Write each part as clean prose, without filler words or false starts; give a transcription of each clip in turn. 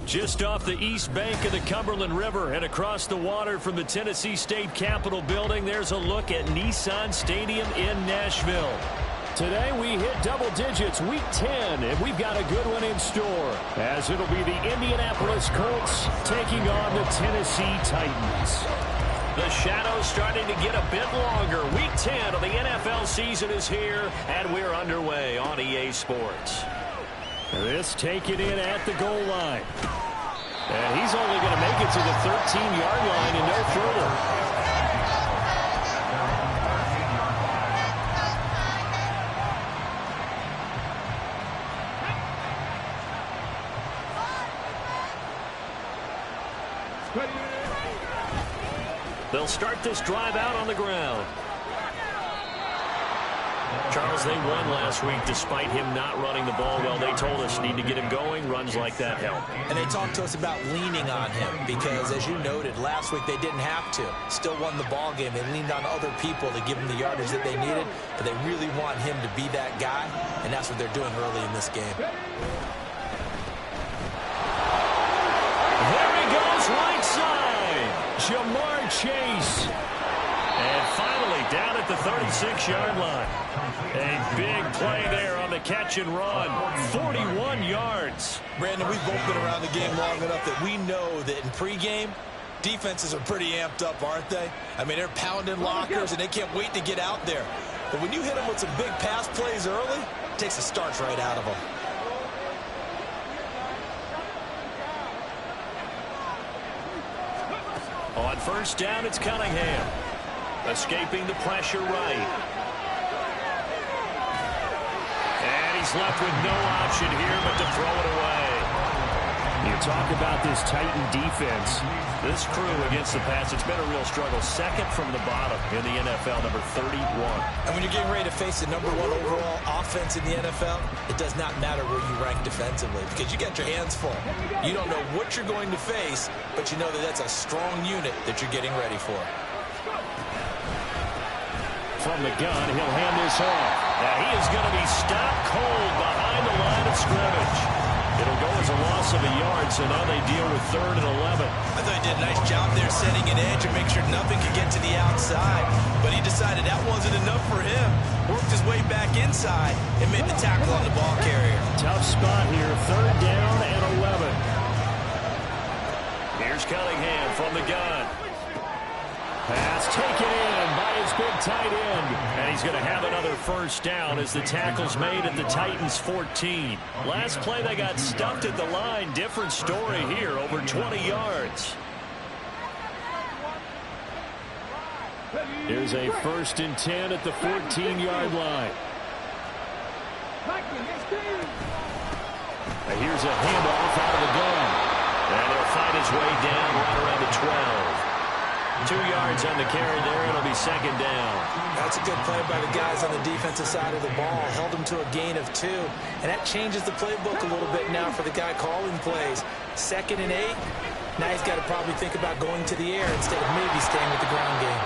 Just off the east bank of the Cumberland River and across the water from the Tennessee State Capitol building, there's a look at Nissan Stadium in Nashville. Today we hit double digits, week 10, and we've got a good one in store, as it'll be the Indianapolis Colts taking on the Tennessee Titans. The shadow's starting to get a bit longer. Week 10 of the NFL season is here, and we're underway on EA Sports. This taken in at the goal line. And he's only going to make it to the 13-yard line and no further. They'll start this drive out on the ground. Charles, they won last week despite him not running the ball well. They told us need to get him going. Runs like that help. And they talked to us about leaning on him because, as you noted, last week they didn't have to. Still won the ball game. They leaned on other people to give him the yardage that they needed, but they really want him to be that guy, and that's what they're doing early in this game. There he goes, right side. Jamar Chase. And finally down at the 36-yard line. A big play there on the catch and run. 41 yards. Brandon, we've both been around the game long enough that we know that in pregame, defenses are pretty amped up, aren't they? I mean, they're pounding lockers, and they can't wait to get out there. But when you hit them with some big pass plays early, it takes the starch right out of them. On first down, it's Cunningham. Escaping the pressure right. And he's left with no option here but to throw it away. You talk about this Titan defense. This crew against the pass, it's been a real struggle. Second from the bottom in the NFL, number 31. And when you're getting ready to face the number 1 overall offense in the NFL, it does not matter where you rank defensively because you got your hands full. You don't know what you're going to face, but you know that that's a strong unit that you're getting ready for. From the gun, he'll hand this off. Now he is going to be stopped cold behind the line of scrimmage. It'll go as a loss of a yard, so now they deal with 3rd and 11. I thought he did a nice job there setting an edge and make sure nothing could get to the outside. But he decided that wasn't enough for him. Worked his way back inside and made the tackle on the ball carrier. Tough spot here, 3rd down and 11. Here's Cunningham from the gun. Pass taken in by his big tight end. And he's going to have another first down as the tackle's made at the Titans' 14. Last play they got stuffed at the line. Different story here, over 20 yards. Here's a 1st and 10 at the 14-yard line. Here's a handoff out of the gun. And he'll fight his way down right around the 12. 2 yards on the carry there. It'll be 2nd down. That's a good play by the guys on the defensive side of the ball. Held them to a gain of 2. And that changes the playbook a little bit now for the guy calling plays. 2nd and 8. Now he's got to probably think about going to the air instead of maybe staying with the ground game.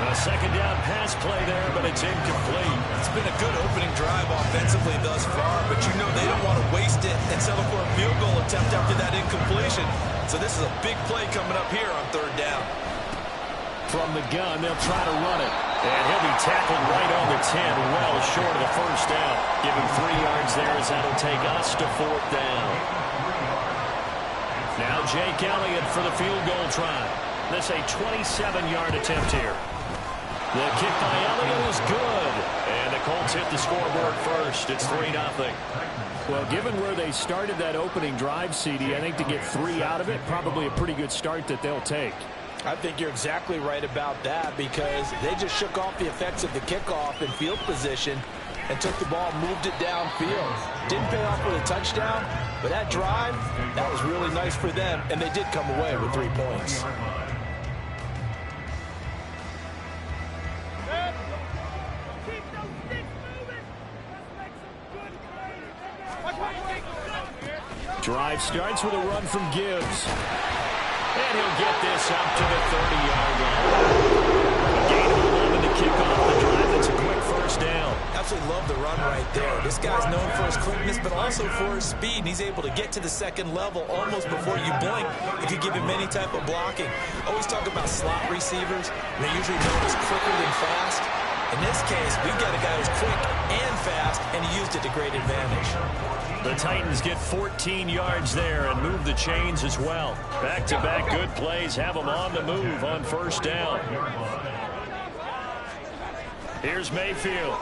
A 2nd down pass play there, but it's incomplete. It's been a good opening drive offensively thus far, but you know they don't want to waste it and settle for a field goal attempt after that incompletion. So this is a big play coming up here on 3rd down. From the gun, they'll try to run it. And he'll be tackled right on the 10, well short of the first down. Give him 3 yards there as that'll take us to 4th down. Now Jake Elliott for the field goal try. This a 27-yard attempt here. The kick by Elliott is good. And the Colts hit the scoreboard first. It's 3-0. Well, given where they started that opening drive, CD, I think to get 3 out of it, probably a pretty good start that they'll take. I think you're exactly right about that because they just shook off the effects of the kickoff in field position and took the ball, moved it downfield. Didn't pay off with a touchdown, but that drive, that was really nice for them, and they did come away with 3 points. Drive starts with a run from Gibbs. And he'll get this up to the 30-yard line. A gain of 11 to kick off the drive. That's a quick first down. Absolutely love the run right there. This guy's known for his quickness, but also for his speed. And he's able to get to the second level almost before you blink if you give him any type of blocking. Always talk about slot receivers. They're usually known as quicker than fast. In this case, we've got a guy who's quick and fast, and he used it to great advantage. The Titans get 14 yards there and move the chains as well. Back-to-back good plays have them on the move on first down. Here's Mayfield.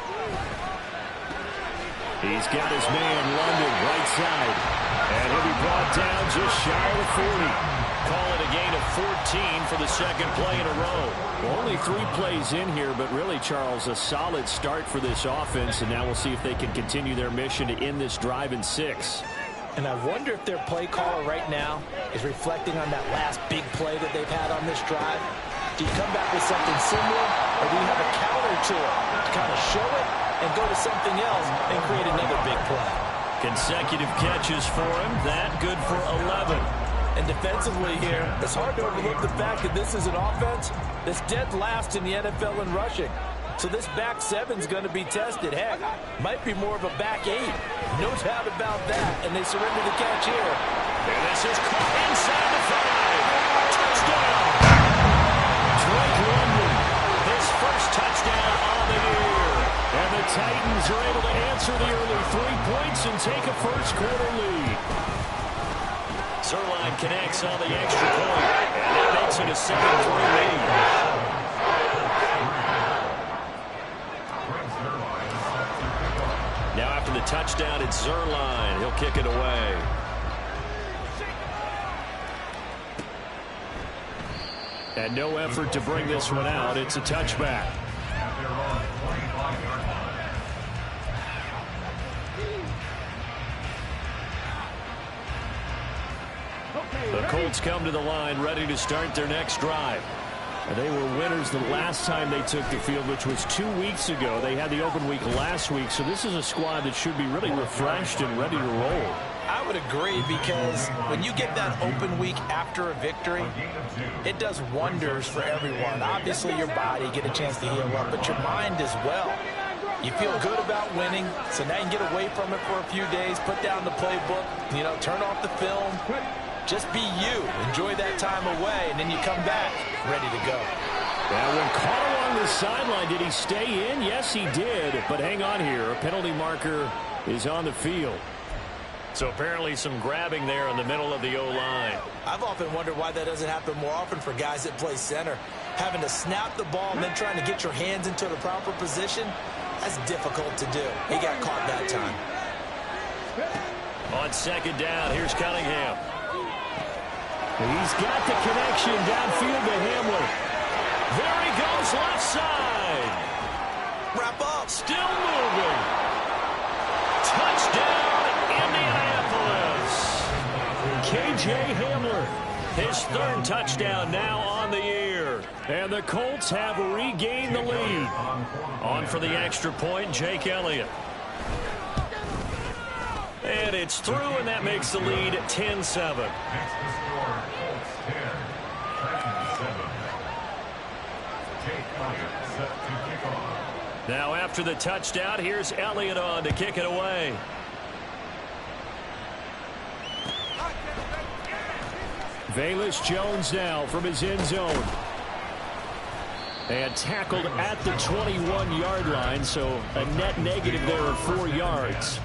He's got his man London right side. And he'll be brought down just shy of the 40. Call it a gain of 14 for the second play in a row. Well, only 3 plays in here, but really, Charles, a solid start for this offense. And now we'll see if they can continue their mission to end this drive in 6. And I wonder if their play caller right now is reflecting on that last big play that they've had on this drive. Do you come back with something similar, or do you have a counter to it to kind of show it and go to something else and create another big play? Consecutive catches for him. That good for 11. And defensively here, it's hard to overlook the fact that this is an offense that's dead last in the NFL in rushing. So this back 7's going to be tested. Heck, might be more of a back 8. No doubt about that. And they surrender the catch here. And this is caught inside the 5. Touchdown! Drake London, his first touchdown on the year. And the Titans are able to answer the early 3 points and take a first-quarter lead. Zerline connects on the extra point, and that makes it a 7-3 lead. Now after the touchdown, it's Zerline. He'll kick it away. And no effort to bring this one out. It's a touchback. The Colts come to the line ready to start their next drive. They were winners the last time they took the field, which was 2 weeks ago. They had the open week last week, so this is a squad that should be really refreshed and ready to roll. I would agree, because when you get that open week after a victory, it does wonders for everyone. Obviously, your body, get a chance to heal up, but your mind as well. You feel good about winning, so now you can get away from it for a few days, put down the playbook, turn off the film. Just be you. Enjoy that time away, and then you come back ready to go. Now, when caught along the sideline, did he stay in? Yes, he did. But hang on here. A penalty marker is on the field. So apparently some grabbing there in the middle of the O-line. I've often wondered why that doesn't happen more often for guys that play center. Having to snap the ball and then trying to get your hands into the proper position, that's difficult to do. He got caught that time. On second down, here's Cunningham. He's got the connection downfield to Hamler. There he goes, left side. Wrap up. Still moving. Touchdown, Indianapolis. K.J. Hamler, his 3rd touchdown now on the year. And the Colts have regained the lead. On for the extra point, Jake Elliott. And it's through, and that makes the lead 10-7. Now after the touchdown, here's Elliott on to kick it away. Velus Jones now from his end zone. And tackled at the 21-yard line, so a net negative there of 4 yards.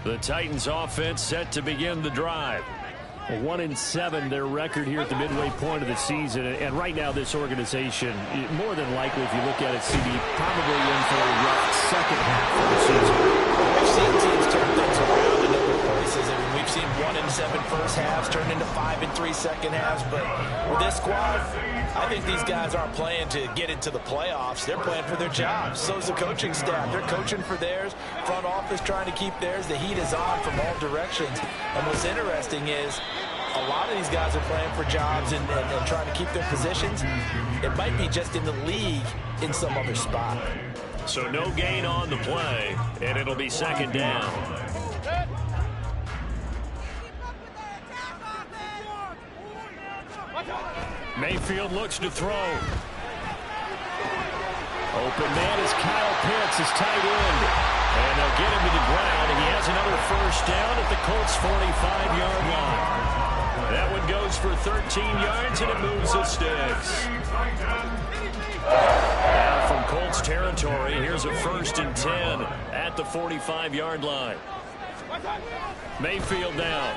The Titans offense set to begin the drive. 1-7 their record here at the midway point of the season. And right now this organization, more than likely if you look at it, CD, probably in for a rough second half of the season. We've seen teams turn things around in other places. I mean, we've seen 1-7 first halves turn into 5-3 second halves. But with this squad, I think these guys aren't playing to get into the playoffs. They're playing for their jobs. So is the coaching staff. They're coaching for theirs. Front office trying to keep theirs. The heat is on from all directions. And what's interesting is a lot of these guys are playing for jobs and trying to keep their positions. It might be just in the league in some other spot. So no gain on the play, and it'll be second down. Mayfield looks to throw. Open man is Kyle Pitts, his tight end. And they'll get him to the ground, and he has another first down at the Colts' 45-yard line. That one goes for 13 yards, and it moves the sticks. Now from Colts territory, here's a 1st and 10 at the 45-yard line. Mayfield down.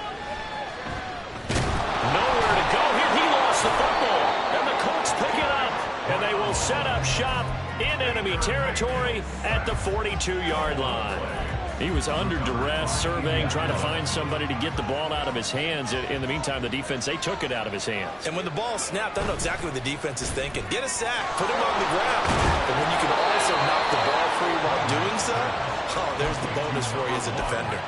Nowhere to go here. He lost the football, and the Colts pick it up, and they will set up shop in enemy territory at the 42-yard line. He was under duress, surveying, trying to find somebody to get the ball out of his hands. In the meantime, the defense, they took it out of his hands. And when the ball snapped, I know exactly what the defense is thinking. Get a sack, put him on the ground. But when you can also knock the ball free while doing so, oh, there's the bonus for you as a defender.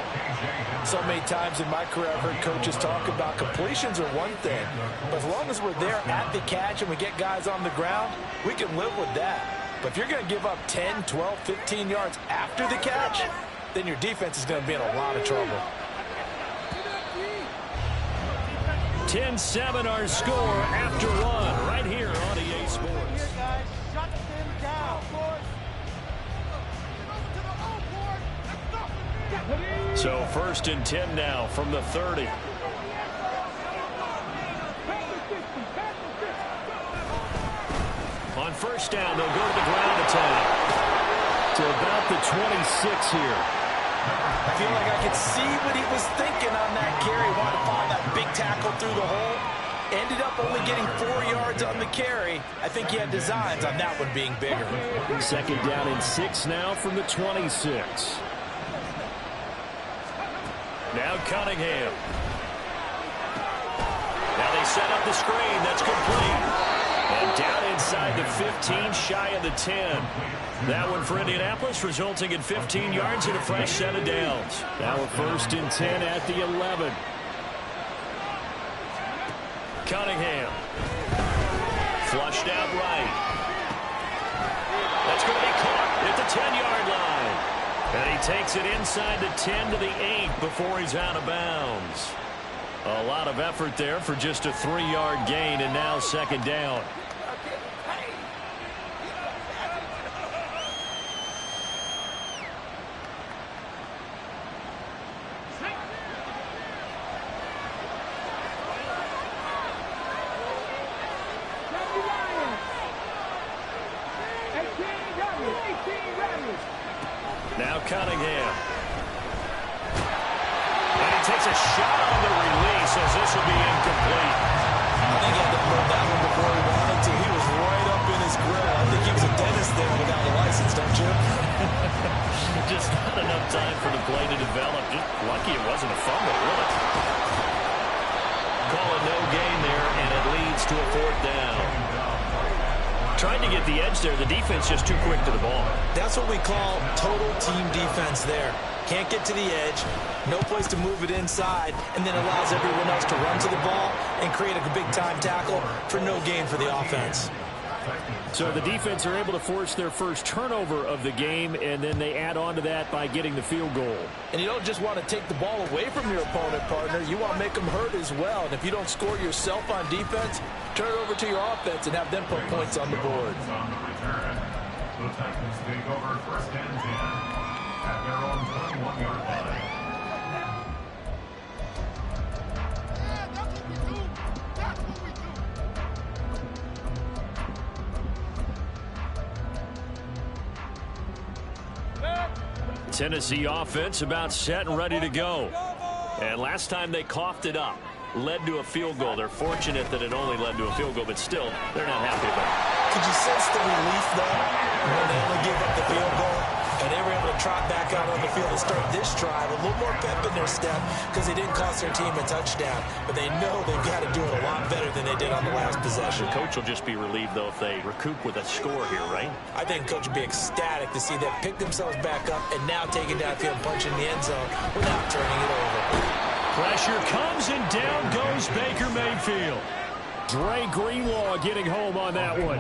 So many times in my career, I've heard coaches talk about completions are one thing. But as long as we're there at the catch and we get guys on the ground, we can live with that. But if you're going to give up 10, 12, 15 yards after the catch, then your defense is going to be in a lot of trouble. 10-7 our score after one right here on EA Sports. So 1st and 10 now from the 30. On 1st down, they'll go to the ground attack to about the 26 here. I feel like I could see what he was thinking on that carry. Wanted to find that big tackle through the hole. Ended up only getting 4 yards on the carry. I think he had designs on that one being bigger. 2nd down and 6 now from the 26. Now Cunningham. Now they set up the screen. That's complete. And down inside the 15, shy of the 10. That one for Indianapolis, resulting in 15 yards and a fresh set of downs. Now a 1st and 10 at the 11. Cunningham. Flushed out right. That's going to be caught at the 10-yard line. And he takes it inside the 10 to the 8 before he's out of bounds. A lot of effort there for just a 3-yard gain, and now 2nd down. Now Cunningham. And he takes a shot on the release as this will be incomplete. I think he had to blow that one before he wanted to. He was right up in his grill. I think he was a dentist there without a license, don't you? Just not enough time for the play to develop. Just lucky it wasn't a fumble, really. Call it no gain there, and it leads to a 4th down. Trying to get the edge there. The defense just too quick to the ball. That's what we call total team defense there. Can't get to the edge, no place to move it inside, and then allows everyone else to run to the ball and create a big-time tackle for no gain for the offense. So the defense are able to force their first turnover of the game, and then they add on to that by getting the field goal. And you don't just want to take the ball away from your opponent, partner. You want to make them hurt as well. And if you don't score yourself on defense, turn it over to your offense and have them put points on the board. The Titans take over 1st and 10 at their own 21-yard line. Tennessee offense about set and ready to go. And last time they coughed it up, led to a field goal. They're fortunate that it only led to a field goal, but still, they're not happy about it. Could you sense the relief, though, when they only gave up the field goal? And they were able to trot back out on the field and start this drive. A little more pep in their step because they didn't cost their team a touchdown. But they know they've got to do it a lot better than they did on the last possession. The coach will just be relieved, though, if they recoup with a score here, right? I think coach would be ecstatic to see them pick themselves back up and now take it downfield and punch in the end zone without turning it over. Pressure comes and down goes Baker Mayfield. Dre Greenlaw getting home on that one.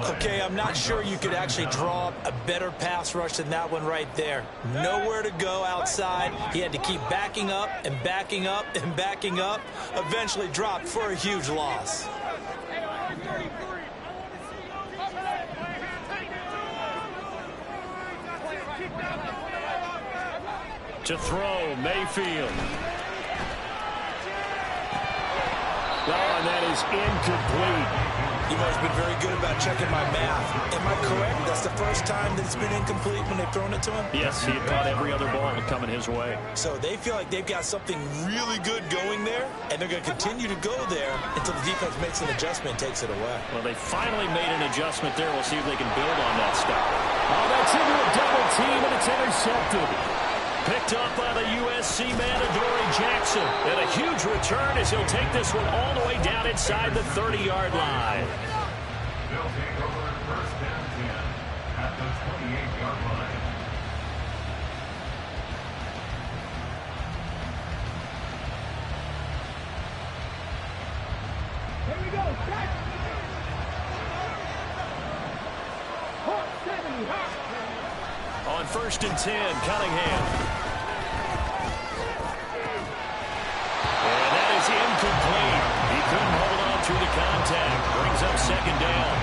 Okay, I'm not sure you could actually draw up a better pass rush than that one right there. Nowhere to go outside. He had to keep backing up and backing up and backing up. Eventually dropped for a huge loss. To throw, Mayfield. Oh, and that is incomplete. You've always been very good about checking my math. Am I correct? That's the first time that it's been incomplete when they've thrown it to him? Yes, he had caught every other ball coming his way. So they feel like they've got something really good going there, and they're going to continue to go there until the defense makes an adjustment and takes it away. Well, they finally made an adjustment there. We'll see if they can build on that stuff. Oh, that's into a double team, and it's intercepted. Picked up by the USC man, Adoree Jackson. And a huge return as he'll take this one all the way down inside the 30-yard line. They'll take over first and 10 at the 28-yard line. Here we go. Set. 70. On first and 10, Cunningham. And that is incomplete. He couldn't hold on through the contact. Brings up second down.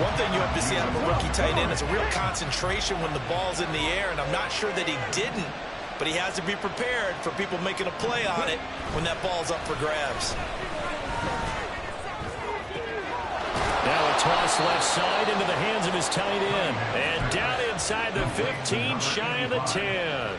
One thing you have to see out of a rookie tight end is a real concentration when the ball's in the air, and I'm not sure that he didn't, but he has to be prepared for people making a play on it when that ball's up for grabs. Now a toss left side into the hands of his tight end. And down inside the 15, shy of the 10.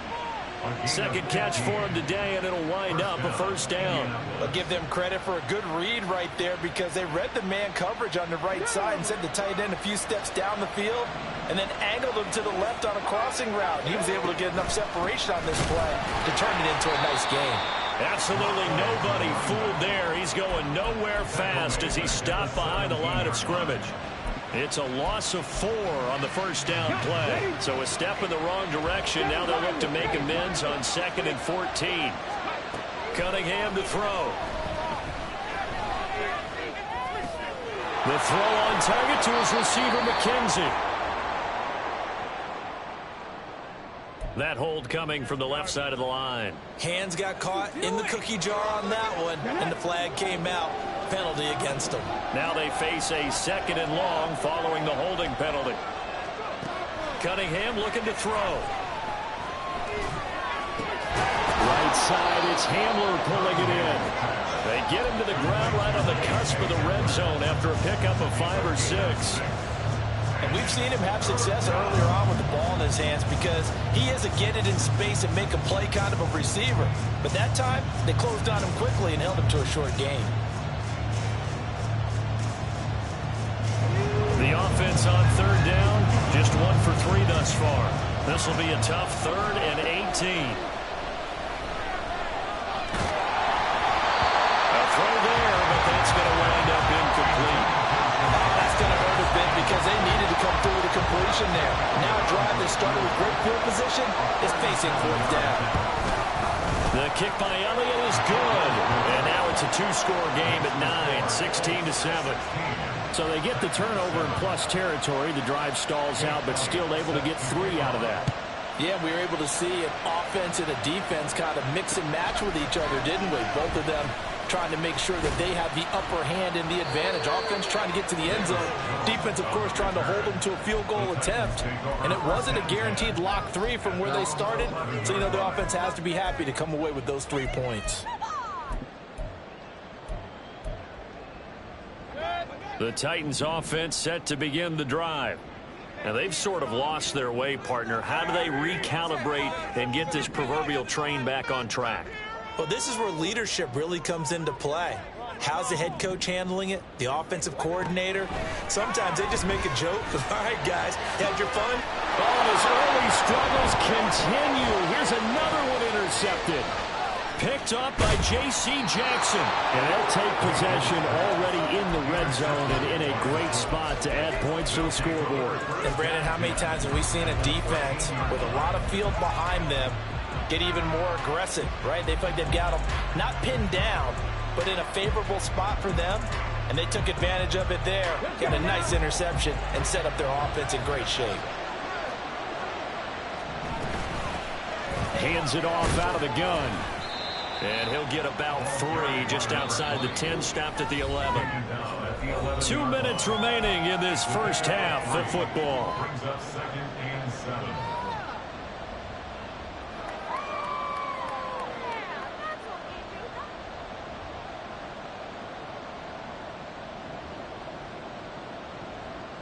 Second catch for him today, and it'll wind up a first down. I'll give them credit for a good read right there because they read the man coverage on the right side and sent the tight end a few steps down the field and then angled him to the left on a crossing route. He was able to get enough separation on this play to turn it into a nice game. Absolutely nobody fooled there. He's going nowhere fast as he's stopped behind the line of scrimmage. It's a loss of 4 on the first down play. So a step in the wrong direction. Now they'll look to make amends on 2nd and 14. Cunningham to throw. The throw on target to his receiver, McKenzie. That hold coming from the left side of the line. Hands got caught in the cookie jar on that one, and the flag came out. Penalty against them. Now they face a 2nd and long following the holding penalty. Cunningham looking to throw. Right side, it's Hamler pulling it in. They get him to the ground right on the cusp of the red zone after a pickup of 5 or 6. And we've seen him have success earlier on with the ball in his hands because he is a get it in space and make a play kind of a receiver. But that time, they closed on him quickly and held him to a short gain. The offense on 3rd down, just 1 for 3 thus far. This will be a tough 3rd and 18. A throw there, but that's going to wind up incomplete. That's going to hurt a bit because they needed to come through with a completion there. Now a drive that started with great field position is facing 4th down. The kick by Elliott is good. And now it's a 2-score game at 9, 16-7. So they get the turnover in plus territory. The drive stalls out, but still able to get 3 out of that. Yeah, we were able to see an offense and a defense kind of mix and match with each other, didn't we? Both of them trying to make sure that they have the upper hand and the advantage. Offense trying to get to the end zone. Defense, of course, trying to hold them to a field goal attempt. And it wasn't a guaranteed lock 3 from where they started. So, you know, the offense has to be happy to come away with those 3 points. The Titans offense set to begin the drive. Now they've sort of lost their way, partner. How do they recalibrate and get this proverbial train back on track? Well, this is where leadership really comes into play. How's the head coach handling it? The offensive coordinator? Sometimes they just make a joke. All right, guys, had your fun? Oh, his early struggles continue. Here's another one intercepted. Picked up by J.C. Jackson. And they'll take possession already in the red zone and in a great spot to add points to the scoreboard. And, Brandon, how many times have we seen a defense with a lot of field behind them get even more aggressive, right? They feel like they've got them not pinned down, but in a favorable spot for them. and they took advantage of it there. Got a nice interception and set up their offense in great shape. Hands it off out of the gun. And he'll get about 3 just outside the 10, stopped at the 11. 2 minutes remaining in this first half of football. Brings up 2nd and 7.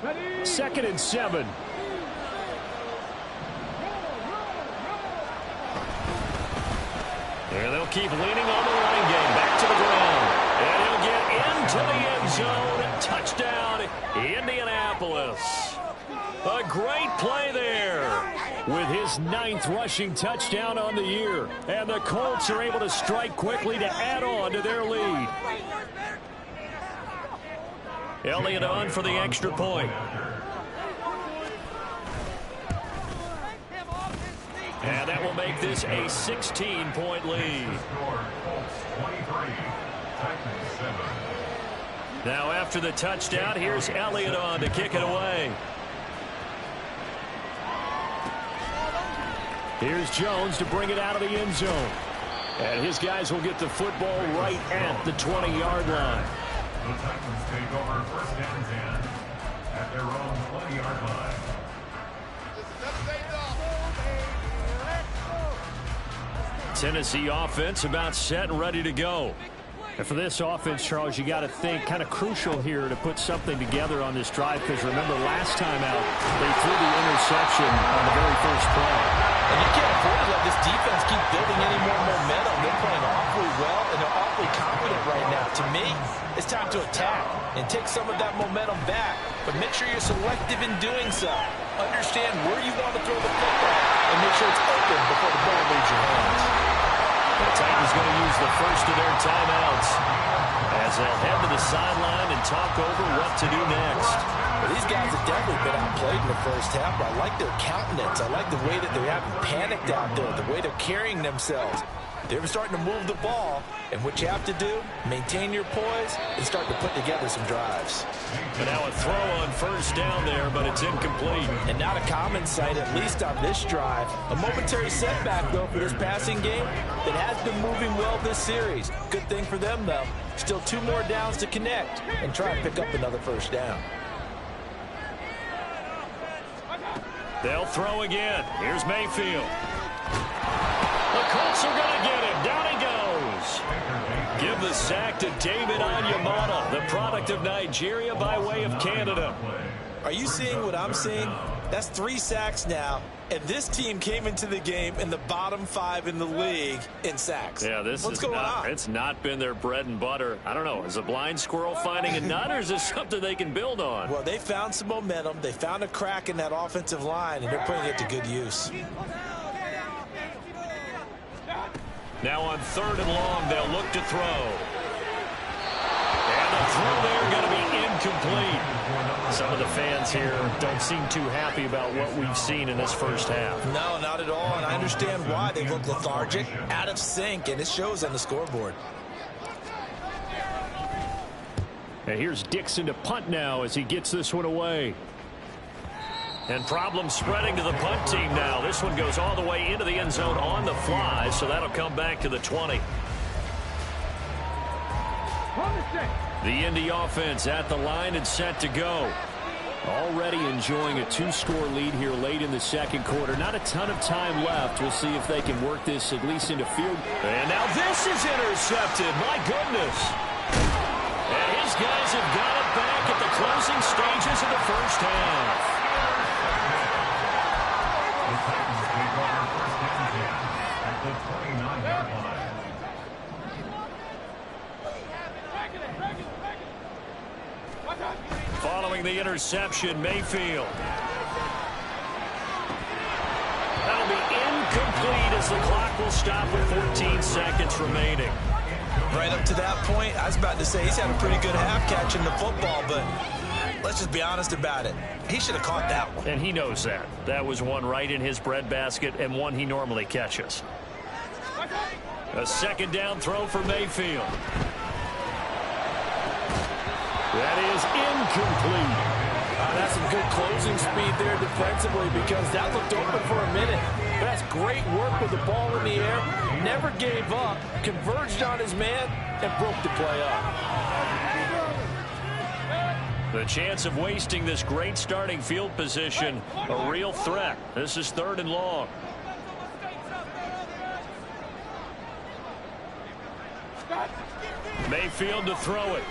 Ready? 2nd and 7. And they'll keep leaning on the running game. Back to the ground. And he'll get into the end zone. Touchdown, Indianapolis. A great play there with his 9th rushing touchdown on the year. And the Colts are able to strike quickly to add on to their lead. Elliott on for the extra point. And that will make this a 16-point lead. Now after the touchdown, here's Elliott on to kick it away. Here's Jones to bring it out of the end zone. And his guys will get the football right at the 20-yard line. The Titans take over 1st and 10 at their own 20-yard line. Tennessee offense about set and ready to go. And for this offense, Charles, you got to think kind of crucial here to put something together on this drive, because remember last time out they threw the interception on the very first play. And you can't afford to let this defense keep building any more momentum. They're playing awfully well, and they're awfully confident right now. To me, it's time to attack and take some of that momentum back, but make sure you're selective in doing so. Understand where you want to throw the football and make sure it's open before the ball leaves your hands. The Titans going to use the first of their timeouts as they'll head to the sideline and talk over what to do next. Well, these guys have definitely been outplayed in the first half, but I like their countenance. I like the way that they haven't panicked out there, the way they're carrying themselves. They're starting to move the ball, and what you have to do, maintain your poise and start to put together some drives. But now a throw on first down there, but it's incomplete. And not a common sight, at least on this drive. A momentary setback, though, for this passing game that has been moving well this series. Good thing for them, though. Still 2 more downs to connect and try and pick up another first down. They'll throw again. Here's Mayfield. The Colts are going to get him. Down he goes. Give the sack to David Onyemata, the product of Nigeria by way of Canada. Are you seeing what I'm seeing? That's 3 sacks now, and this team came into the game in the bottom 5 in the league in sacks. Yeah, What's going on? It's not been their bread and butter. I don't know. Is a blind squirrel finding a nut, or is this something they can build on? Well, they found some momentum. They found a crack in that offensive line, and they're putting it to good use. Now on 3rd and long, they'll look to throw. And the throw there going to be incomplete. Some of the fans here don't seem too happy about what we've seen in this first half. No, not at all, and I understand why. They look lethargic, out of sync, and it shows on the scoreboard. And here's Dixon to punt now as he gets this one away. And problems spreading to the punt team now. This one goes all the way into the end zone on the fly, so that'll come back to the 20. The Indy offense at the line and set to go. Already enjoying a 2-score lead here late in the second quarter. Not a ton of time left. We'll see if they can work this at least into field. And now this is intercepted. My goodness. And his guys have got it back at the closing stages of the first half. Following the interception, Mayfield. That'll be incomplete as the clock will stop with 14 seconds remaining. Right up to that point, I was about to say he's had a pretty good half catching the football, but let's just be honest about it. He should have caught that one. And he knows that. That was one right in his breadbasket and one he normally catches. A second down throw for Mayfield. That is incomplete. That's some good closing speed there defensively because that looked open for a minute. But that's great work with the ball in the air. Never gave up, converged on his man, and broke the play up. The chance of wasting this great starting field position, a real threat. This is 3rd and long. Mayfield to throw it.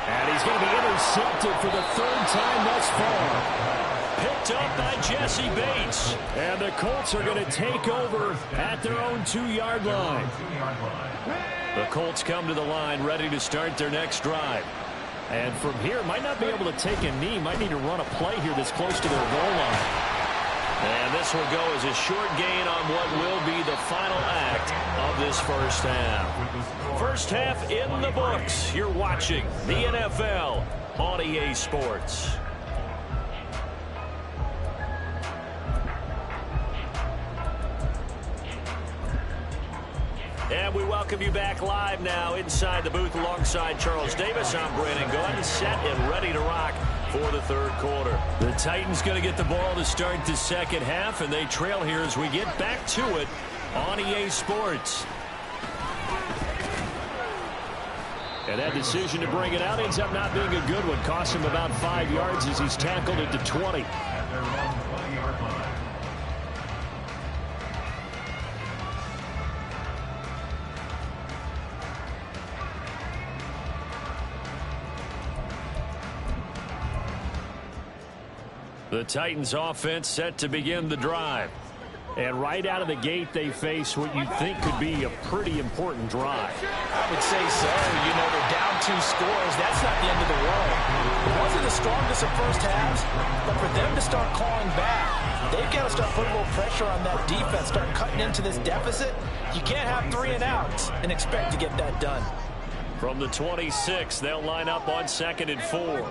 And he's going to be intercepted for the 3rd time thus far. Picked up by Jesse Bates. And the Colts are going to take over at their own 2-yard line. The Colts come to the line ready to start their next drive. And from here, might not be able to take a knee. Might need to run a play here that's close to their goal line. And this will go as a short gain on what will be the final act of this first half. First half in the books. You're watching the NFL on EA Sports. And we welcome you back live now inside the booth alongside Charles Davis. I'm Brandon Gunn, set and ready to rock for the 3rd quarter. The Titans going to get the ball to start the second half, and they trail here as we get back to it on EA Sports. And that decision to bring it out ends up not being a good one. Cost him about 5 yards as he's tackled at the 20. The Titans offense set to begin the drive. And right out of the gate, they face what you think could be a pretty important drive. I would say so. You know, they're down 2 scores. That's not the end of the world. It wasn't the strongest of first halves, but for them to start clawing back, they've got to start putting a little pressure on that defense, start cutting into this deficit. You can't have 3 and outs and expect to get that done. From the 26, they'll line up on 2nd and 4.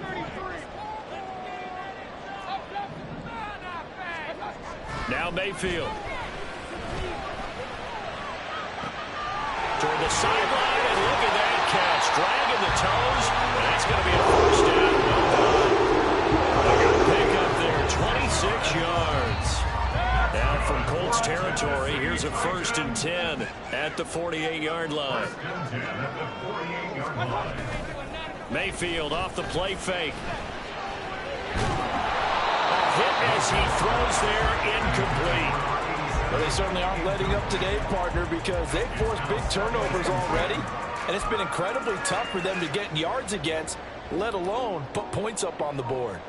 Now Mayfield. Toward the sideline, and look at that catch. Dragging the toes, and that's going to be a first down. A good pickup there, 26 yards. Now from Colts territory, here's a 1st and 10 at the 48-yard line. Mayfield off the play fake. Hit as he throws there, incomplete. Well, they certainly aren't letting up today, partner, because they've forced big turnovers already, and it's been incredibly tough for them to get yards against, let alone put points up on the board.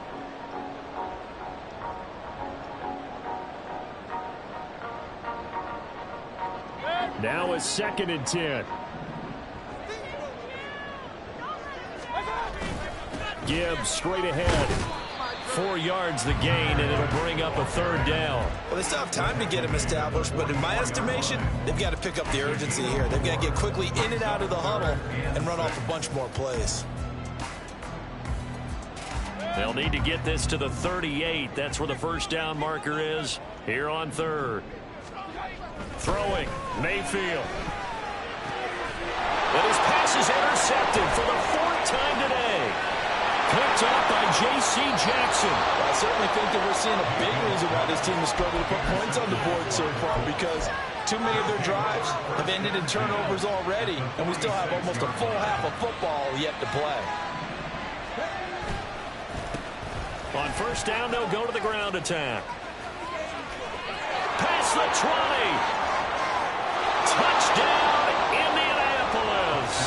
Now a 2nd and 10. Gibbs straight ahead. 4 yards the gain, and it'll bring up a 3rd down. Well, they still have time to get him established, but in my estimation, they've got to pick up the urgency here. They've got to get quickly in and out of the huddle and run off a bunch more plays. They'll need to get this to the 38. That's where the first down marker is here on 3rd. Throwing, Mayfield. But his pass is intercepted for the 4th time today. Picked up by J.C. Jackson. Well, I certainly think that we're seeing a big reason why this team has struggled to put points on the board so far, because too many of their drives have ended in turnovers already, and we still have almost a full half of football yet to play. On first down, they'll go to the ground attack. Past the 20. Touchdown, Indianapolis.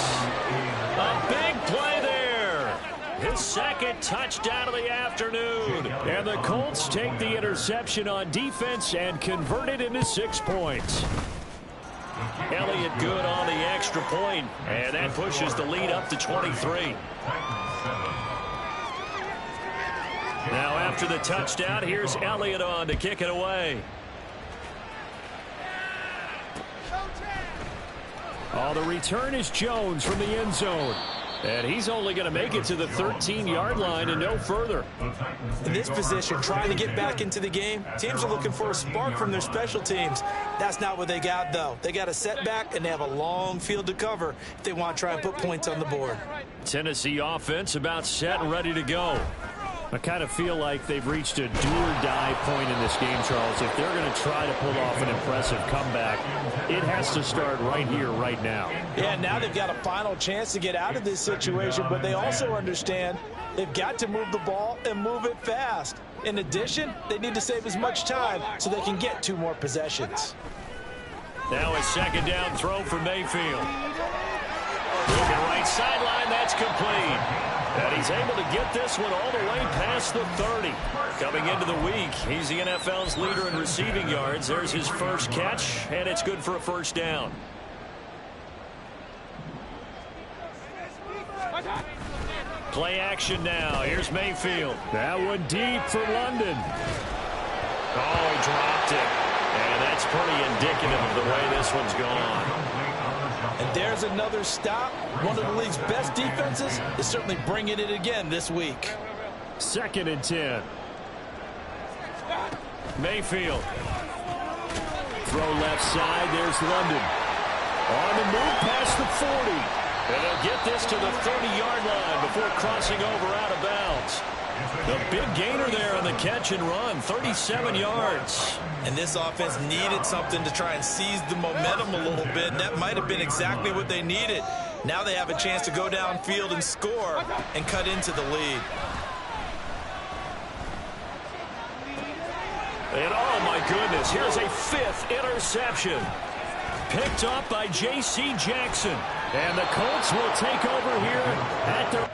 A big play there. His 2nd touchdown of the afternoon. And the Colts take the interception on defense and convert it into 6 points. Elliott good on the extra point, and that pushes the lead up to 23. Now after the touchdown, here's Elliott on to kick it away. Oh, the return is Jones from the end zone. And he's only going to make it to the 13-yard line and no further. In this position, trying to get back into the game, teams are looking for a spark from their special teams. That's not what they got, though. They got a setback, and they have a long field to cover if they want to try and put points on the board. Tennessee offense about set and ready to go. I kind of feel like they've reached a do-or-die point in this game, Charles. If they're going to try to pull off an impressive comeback, it has to start right here, right now. Yeah, now they've got a final chance to get out of this situation, but they also understand they've got to move the ball and move it fast. In addition, they need to save as much time so they can get 2 more possessions. Now a second down throw for Mayfield. Moving right sideline, that's complete. And he's able to get this one all the way past the 30. Coming into the week, he's the NFL's leader in receiving yards. There's his first catch, and it's good for a first down. Play action now. Here's Mayfield. That one deep for London. Oh, he dropped it. And that's pretty indicative of the way this one's gone. And there's another stop. One of the league's best defenses is certainly bringing it again this week. 2nd and 10. Mayfield. Throw left side. There's London. On the move past the 40. And they'll get this to the 30-yard line before crossing over out of bounds. The big gainer there on the catch and run, 37 yards. And this offense needed something to try and seize the momentum a little bit, and that might have been exactly what they needed. Now they have a chance to go downfield and score and cut into the lead. And oh my goodness, here's a 5th interception. Picked up by J.C. Jackson. And the Colts will take over here at the...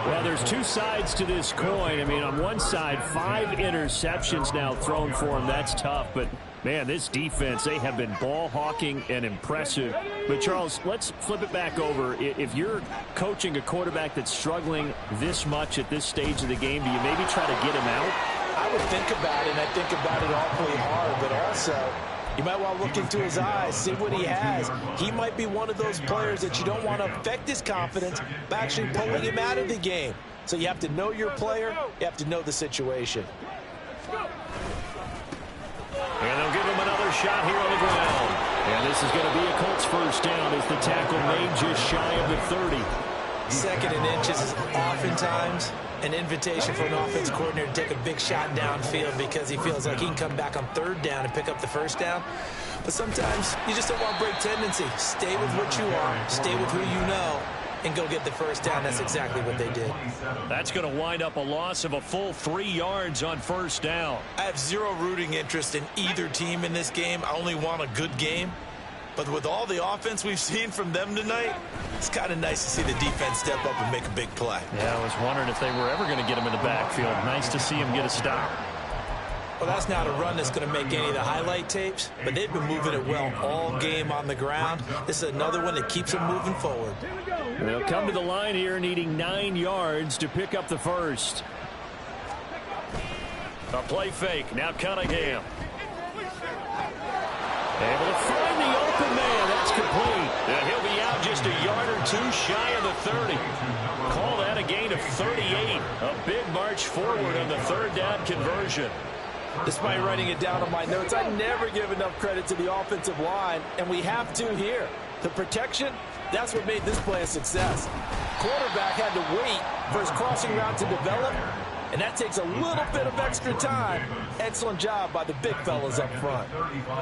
Well, there's 2 sides to this coin. I mean, on one side, 5 interceptions now thrown for him. That's tough. But, man, this defense, they have been ball hawking and impressive. But, Charles, let's flip it back over. If you're coaching a quarterback that's struggling this much at this stage of the game, do you maybe try to get him out? I would think about it, and I think about it awfully hard, but also you might want to look into his eyes, see what he has. He might be one of those players that you don't want to affect his confidence by actually pulling him out of the game. So you have to know your player. You have to know the situation. And they'll give him another shot here on the ground. And this is going to be a Colts first down as the tackle made just shy of the 30. 2nd and inches is oftentimes an invitation for an offense coordinator to take a big shot downfield because he feels like he can come back on 3rd down and pick up the first down. But sometimes you just don't want to break tendency. Stay with what you are, stay with who you know, and go get the first down. That's exactly what they did. That's going to wind up a loss of a full 3 yards on first down. I have zero rooting interest in either team in this game. I only want a good game. But with all the offense we've seen from them tonight, it's kind of nice to see the defense step up and make a big play. Yeah, I was wondering if they were ever going to get him in the backfield. Nice to see him get a stop. Well, that's not a run that's going to make any of the highlight tapes, but they've been moving it well all game on the ground. This is another one that keeps them moving forward. They'll come to the line here needing 9 yards to pick up the first. A play fake. Now Cunningham. Able to find the open man. That's complete. And he'll be out just a yard or 2 shy of the 30. Call that a gain of 38. A big march forward on the 3rd down conversion. Despite writing it down on my notes, I never give enough credit to the offensive line, and we have to here. The protection, that's what made this play a success. Quarterback had to wait for his crossing route to develop, and that takes a little bit of extra time. Excellent job by the big fellas up front.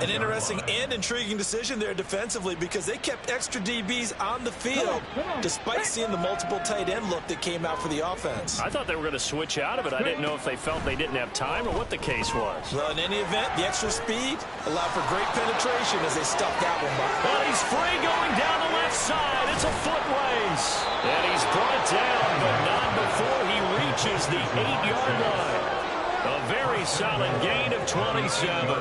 An interesting and intriguing decision there defensively because they kept extra DBs on the field despite seeing the multiple tight end look that came out for the offense. I thought they were going to switch out of it. I didn't know if they felt they didn't have time or what the case was. Well, in any event, the extra speed allowed for great penetration as they stuffed that one by. Well, he's free going down the left side. It's a foot race. And he's brought down, but not before he reaches the 8-yard line. A very solid gain of 27.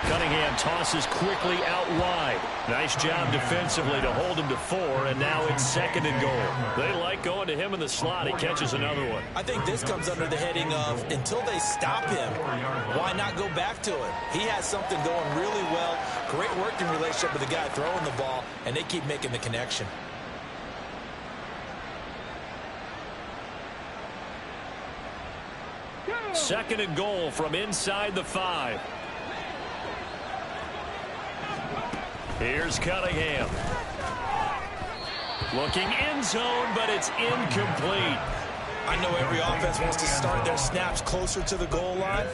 Cunningham tosses quickly out wide. Nice job defensively to hold him to 4, and now it's 2nd and goal. They like going to him in the slot. He catches another one. I think this comes under the heading of until they stop him, why not go back to it? He has something going really well. Great working relationship with the guy throwing the ball, and they keep making the connection. Second and goal from inside the 5. Here's Cunningham. Looking end zone, but it's incomplete. I know every offense wants to start their snaps closer to the goal line,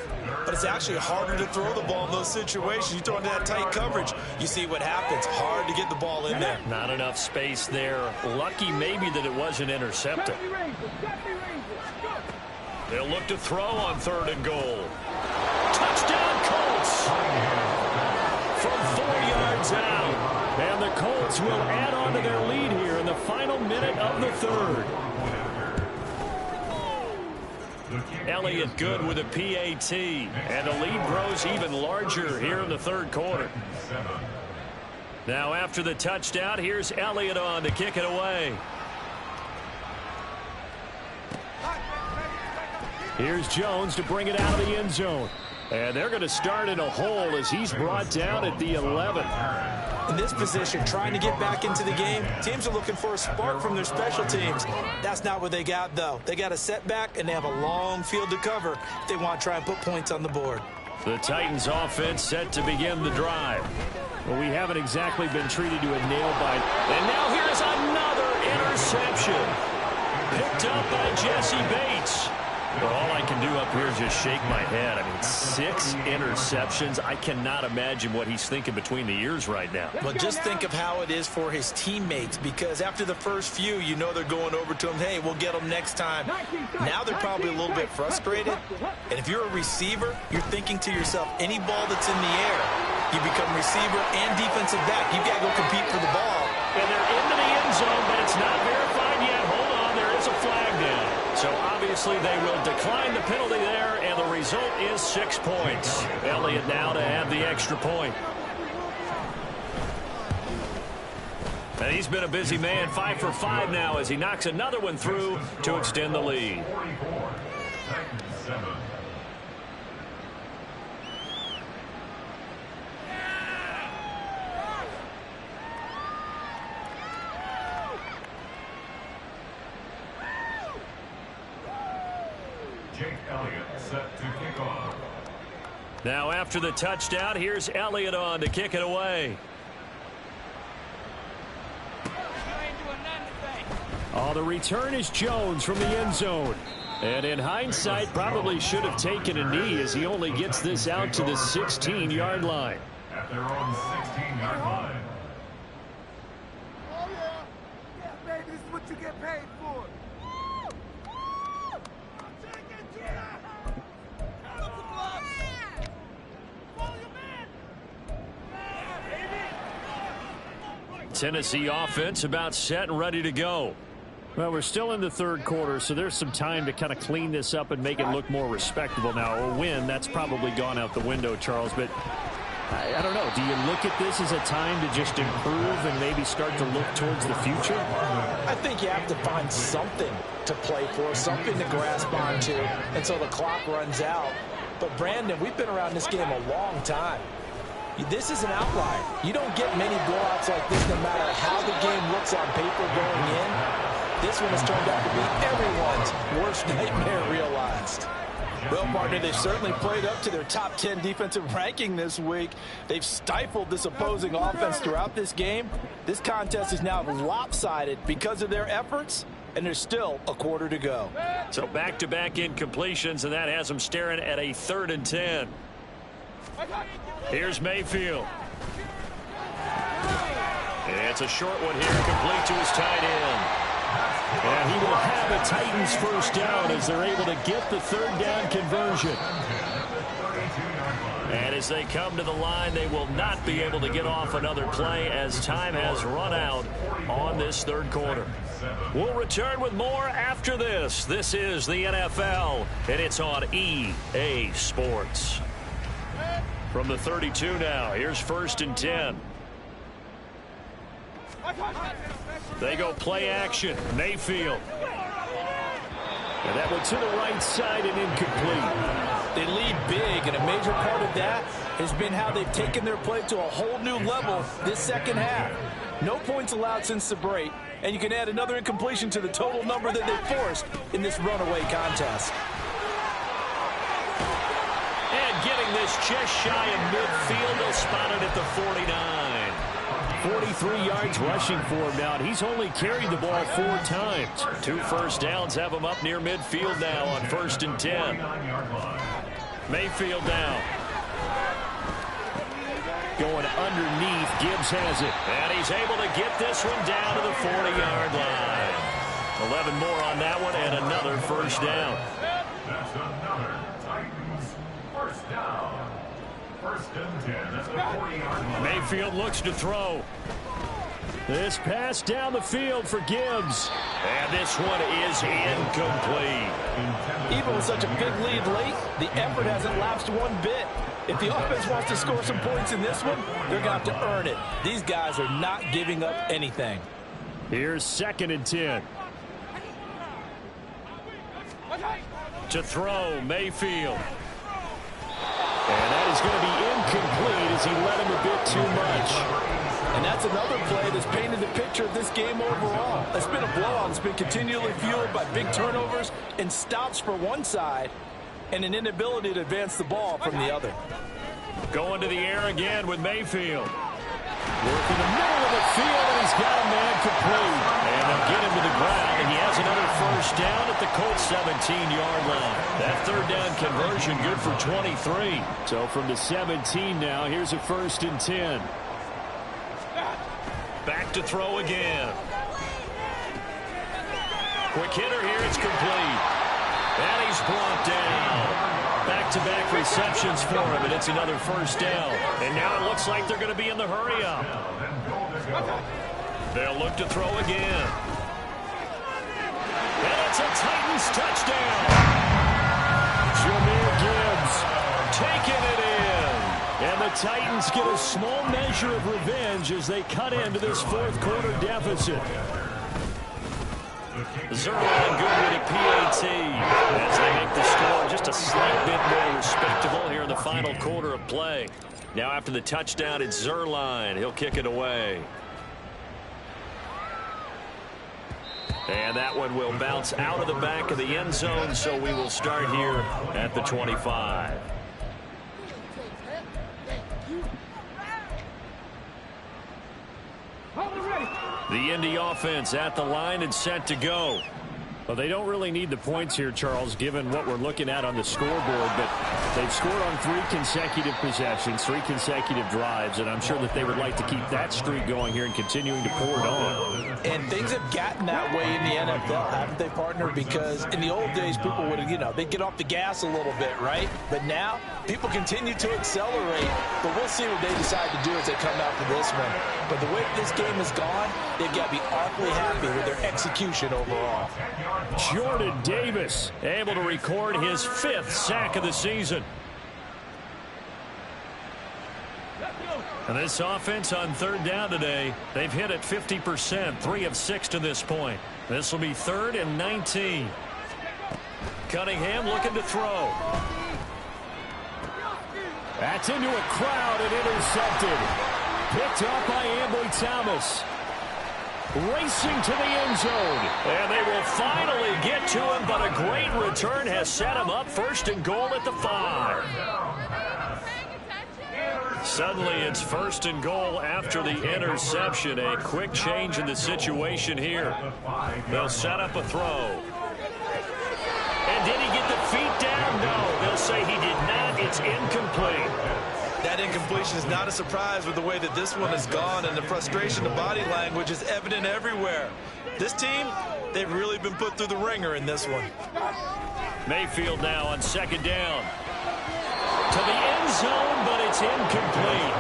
but it's actually harder to throw the ball in those situations. You throw into that tight coverage, you see what happens. Hard to get the ball in there. Not enough space there. Lucky maybe that it wasn't intercepted. They'll look to throw on 3rd and goal. Touchdown Colts! From 4 yards out. And the Colts will add on to their lead here in the final minute of the 3rd. Elliott good with a PAT. And the lead grows even larger here in the 3rd quarter. Now after the touchdown, here's Elliott on to kick it away. Here's Jones to bring it out of the end zone. And they're going to start in a hole as he's brought down at the 11. In this position, trying to get back into the game, teams are looking for a spark from their special teams. That's not what they got, though. They got a setback, and they have a long field to cover if they want to try and put points on the board. The Titans offense set to begin the drive. Well, we haven't exactly been treated to a nail bite. And now here's another interception. Picked up by Jesse Bates. But all I can do up here is just shake my head. I mean, 6 interceptions. I cannot imagine what he's thinking between the ears right now. Well, just think of how it is for his teammates, because after the first few, you know they're going over to him, hey, we'll get them next time. Now they're probably a little bit frustrated. And if you're a receiver, you're thinking to yourself, any ball that's in the air, you become receiver and defensive back. You've got to go compete for the ball. And they're into the end zone, but it's not verified yet. Hold on, there is a flag down. So obviously they will decline the penalty there, and the result is 6 points. Elliott now to have the extra point. And he's been a busy man, 5 for 5 now as he knocks another one through to extend the lead. Now after the touchdown, here's Elliott on to kick it away. Oh, the return is Jones from the end zone. And in hindsight, probably should have taken a knee as he only gets this out to the 16-yard line. At their own 16-yard line. Oh, yeah. Yeah, baby, this is what you get paid for. Tennessee offense about set and ready to go. Well, we're still in the 3rd quarter, so there's some time to kind of clean this up and make it look more respectable. Now, a win, that's probably gone out the window, Charles, but I don't know. Do you look at this as a time to just improve and maybe start to look towards the future? I think you have to find something to play for, something to grasp onto until the clock runs out. But, Brandon, we've been around this game a long time. This is an outlier. You don't get many blowouts like this no matter how the game looks on paper going in. This one has turned out to be everyone's worst nightmare realized. Well, partner, they've certainly played up to their top 10 defensive ranking this week. They've stifled this opposing offense throughout this game. This contest is now lopsided because of their efforts, and there's still a quarter to go. So back-to-back incompletions, and that has them staring at a 3rd and 10. Here's Mayfield. It's a short one here, complete to his tight end. And he will have the Titans first down as they're able to get the 3rd down conversion. And as they come to the line, they will not be able to get off another play as time has run out on this 3rd quarter. We'll return with more after this. This is the NFL, and it's on EA Sports. From the 32 now, here's 1st and 10. They go play action. Mayfield. And that went to the right side and incomplete. They lead big, and a major part of that has been how they've taken their play to a whole new level this second half. No points allowed since the break, and you can add another incompletion to the total number that they forced in this runaway contest. And getting this just shy of midfield, they'll spot it at the 49. 43 yards rushing for him now. He's only carried the ball 4 times. 2 first downs have him up near midfield now on 1st and 10. Mayfield down. Going underneath. Gibbs has it. And he's able to get this one down to the 40-yard line. 11 more on that one and another first down. That's another Titans first down. 1st and 10 at the 40-yard line. Mayfield looks to throw. This pass down the field for Gibbs. And this one is incomplete. Even with such a big lead late, the effort hasn't lapsed one bit. If the offense wants to score some points in this one, they're going to have to earn it. These guys are not giving up anything. Here's 2nd and 10. To throw, Mayfield. And that is going to be incomplete as he led him a bit too much. And that's another play that's painted the picture of this game overall. It's been a blowout. It's been continually fueled by big turnovers and stops for one side and an inability to advance the ball from the other. Going to the air again with Mayfield. Working the middle of the field, and he's got a man complete. And they'll get him to the ground, and he has another first down at the Colts 17-yard line. That 3rd down conversion good for 23. So from the 17 now, here's a 1st and 10. Back to throw again. Quick hitter here, it's complete. And he's brought down. Back-to-back receptions for him, and it's another first down. And now it looks like they're going to be in the hurry-up. They'll look to throw again. And it's a Titans touchdown. Jahmyr Gibbs taking it in. And the Titans get a small measure of revenge as they cut into this 4th quarter deficit. Zerline good with a PAT as they make the score just a slight bit more respectable here in the final quarter of play. Now after the touchdown, it's Zerline. He'll kick it away. And that one will bounce out of the back of the end zone, so we will start here at the 25. The Indy offense at the line and set to go. Well, they don't really need the points here, Charles, given what we're looking at on the scoreboard. But they've scored on 3 consecutive possessions, 3 consecutive drives, and I'm sure that they would like to keep that streak going here and continuing to pour it on. And things have gotten that way in the NFL, haven't they, partner? Because in the old days, people would have, they'd get off the gas a little bit, right? But now, people continue to accelerate. But we'll see what they decide to do as they come out for this one. But the way this game has gone, they've got to be awfully happy with their execution overall. Jordan Davis able to record his 5th sack of the season. And this offense on 3rd down today, they've hit it 50%, 3 of 6 to this point. This will be 3rd and 19. Cunningham looking to throw. That's into a crowd and intercepted. Picked up by Ambly Thomas. Racing to the end zone. And they will finally get to him, but a great return has set him up 1st and goal at the 5. Suddenly it's 1st and goal after the interception. A quick change in the situation here. They'll set up a throw. And did he get the feet down? No, they'll say he did not. It's incomplete. That incompletion is not a surprise with the way that this one has gone, and the frustration of body language is evident everywhere. This team, they've really been put through the ringer in this one. Mayfield now on 2nd down. To the end zone, but it's incomplete.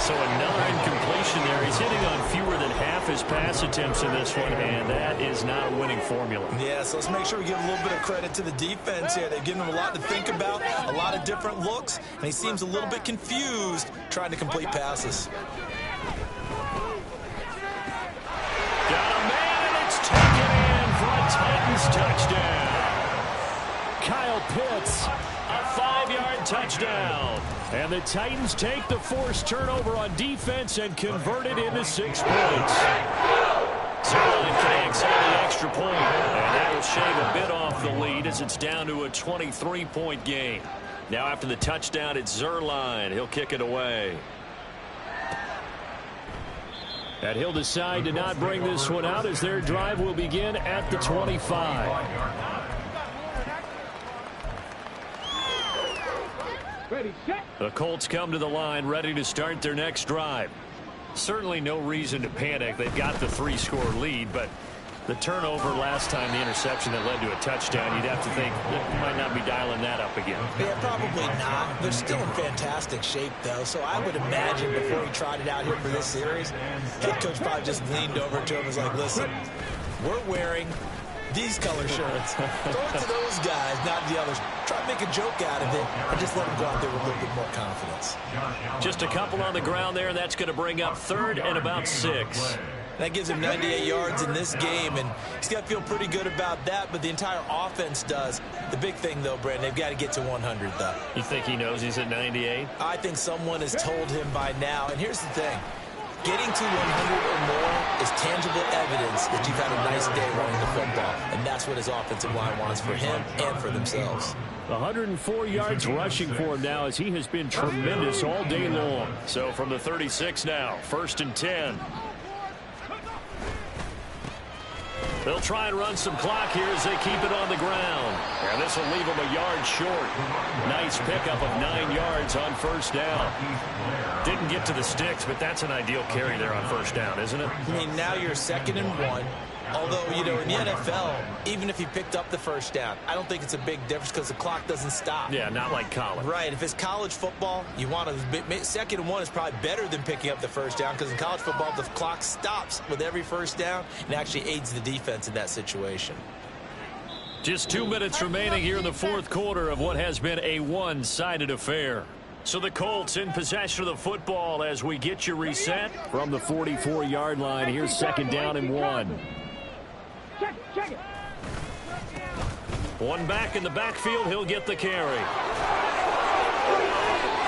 So another incompletion there. He's hitting on fewer than half his pass attempts in this one, and that is not a winning formula. Yeah, so let's make sure we give a little bit of credit to the defense here. They've given him a lot to think about, a lot of different looks, and he seems a little bit confused trying to complete passes. Got a man, and it's taken in for a Titans touchdown. Kyle Pitts, a 5-yard touchdown. And the Titans take the forced turnover on defense and convert it into 6 points. Zerline connects on the extra point, and that will shave a bit off the lead as it's down to a 23-point game. Now after the touchdown, it's Zerline. He'll kick it away. And he'll decide to not bring this one out as their drive will begin at the 25. The Colts come to the line ready to start their next drive. Certainly no reason to panic. They've got the 3-score lead, but the turnover last time, the interception that led to a touchdown, you'd have to think you might not be dialing that up again. Yeah, probably not. They're still in fantastic shape, though, so I would imagine before he tried it out here for this series, head coach probably just leaned over to him and was like, listen, we're wearing these color shirts. Throw it to those guys, not the others. Try to make a joke out of it and just let them go out there with a little bit more confidence. Just a couple on the ground there. That's going to bring up 3rd and about 6. That gives him 98 yards in this game, and he's got to feel pretty good about that, but the entire offense does. The big thing, though, Brandon, they've got to get to 100, though. You think he knows he's at 98? I think someone has told him by now, and here's the thing. Getting to 100 or more is tangible evidence that you've had a nice day running the football, and that's what his offensive line wants for him and for themselves. 104 yards rushing for him now as he has been tremendous all day long. So from the 36 now, 1st and 10. They'll try and run some clock here as they keep it on the ground. And this will leave them a yard short. Nice pickup of 9 yards on 1st down. Didn't get to the sticks, but that's an ideal carry there on 1st down, isn't it? I mean, now you're 2nd and 1. Although, you know, in the NFL, even if he picked up the 1st down, I don't think it's a big difference because the clock doesn't stop. Yeah, not like college. Right. If it's college football, you want to 2nd and 1 is probably better than picking up the 1st down because in college football, the clock stops with every 1st down and actually aids the defense in that situation. Just 2 minutes remaining here in the 4th quarter of what has been a one-sided affair. So the Colts in possession of the football as we get you reset from the 44-yard line. Here's 2nd down and 1. Check it. One back in the backfield. He'll get the carry.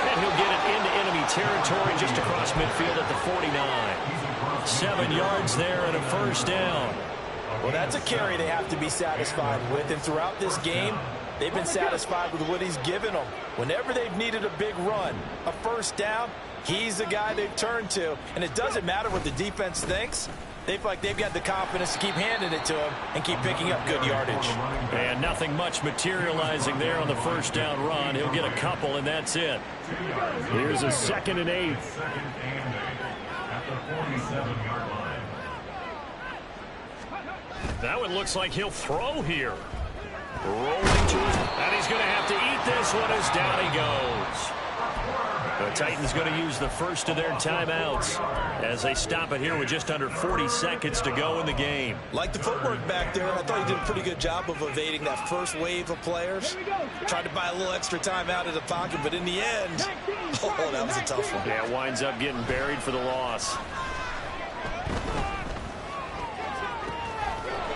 And he'll get it into enemy territory just across midfield at the 49. 7 yards there and a 1st down. Well, that's a carry they have to be satisfied with. And throughout this game, they've been satisfied with what he's given them. Whenever they've needed a big run, a 1st down, he's the guy they've turned to. And it doesn't matter what the defense thinks. They feel like they've got the confidence to keep handing it to him and keep picking up good yardage. And nothing much materializing there on the 1st down run. He'll get a couple, and that's it. Here's a 2nd and 8. At the 47-yard line. That one looks like he'll throw here. Rolling to his, and he's going to have to eat this one as down he goes. The Titans going to use the first of their timeouts as they stop it here with just under 40 seconds to go in the game. Like the footwork back there, I thought he did a pretty good job of evading that first wave of players. Tried to buy a little extra time out of the pocket, but in the end, oh, that was a tough one. Yeah, winds up getting buried for the loss.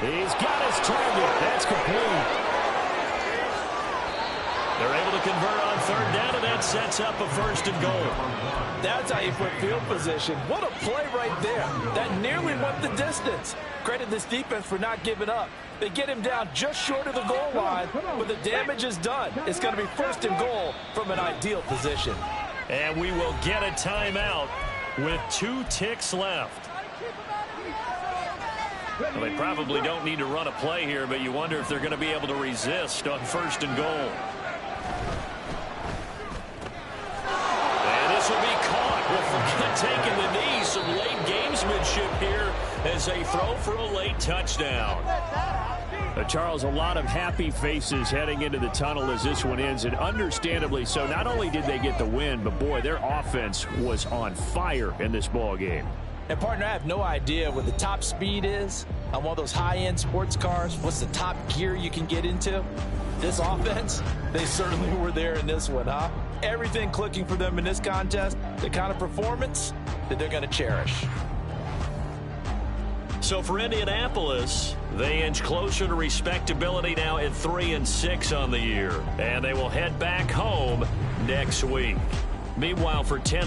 He's got his target. That's complete. They're able to convert on 3rd down, and that sets up a 1st and goal. That's how you put field position. What a play right there. That nearly went the distance. Credit this defense for not giving up. They get him down just short of the goal line, but the damage is done. It's going to be 1st and goal from an ideal position. And we will get a timeout with 2 ticks left. Well, they probably don't need to run a play here, but you wonder if they're going to be able to resist on 1st and goal. And this will be caught. Well, taking the knee. Some late gamesmanship here as they throw for a late touchdown. Charles, a lot of happy faces heading into the tunnel as this one ends, and understandably so. Not only did they get the win, but, boy, their offense was on fire in this ball game. And, partner, I have no idea what the top speed is on one of those high-end sports cars. What's the top gear you can get into? This offense, they certainly were there in this one, huh? Everything clicking for them in this contest, the kind of performance that they're going to cherish. So for Indianapolis, they inch closer to respectability now at 3-6 on the year, and they will head back home next week. Meanwhile, for Tennessee,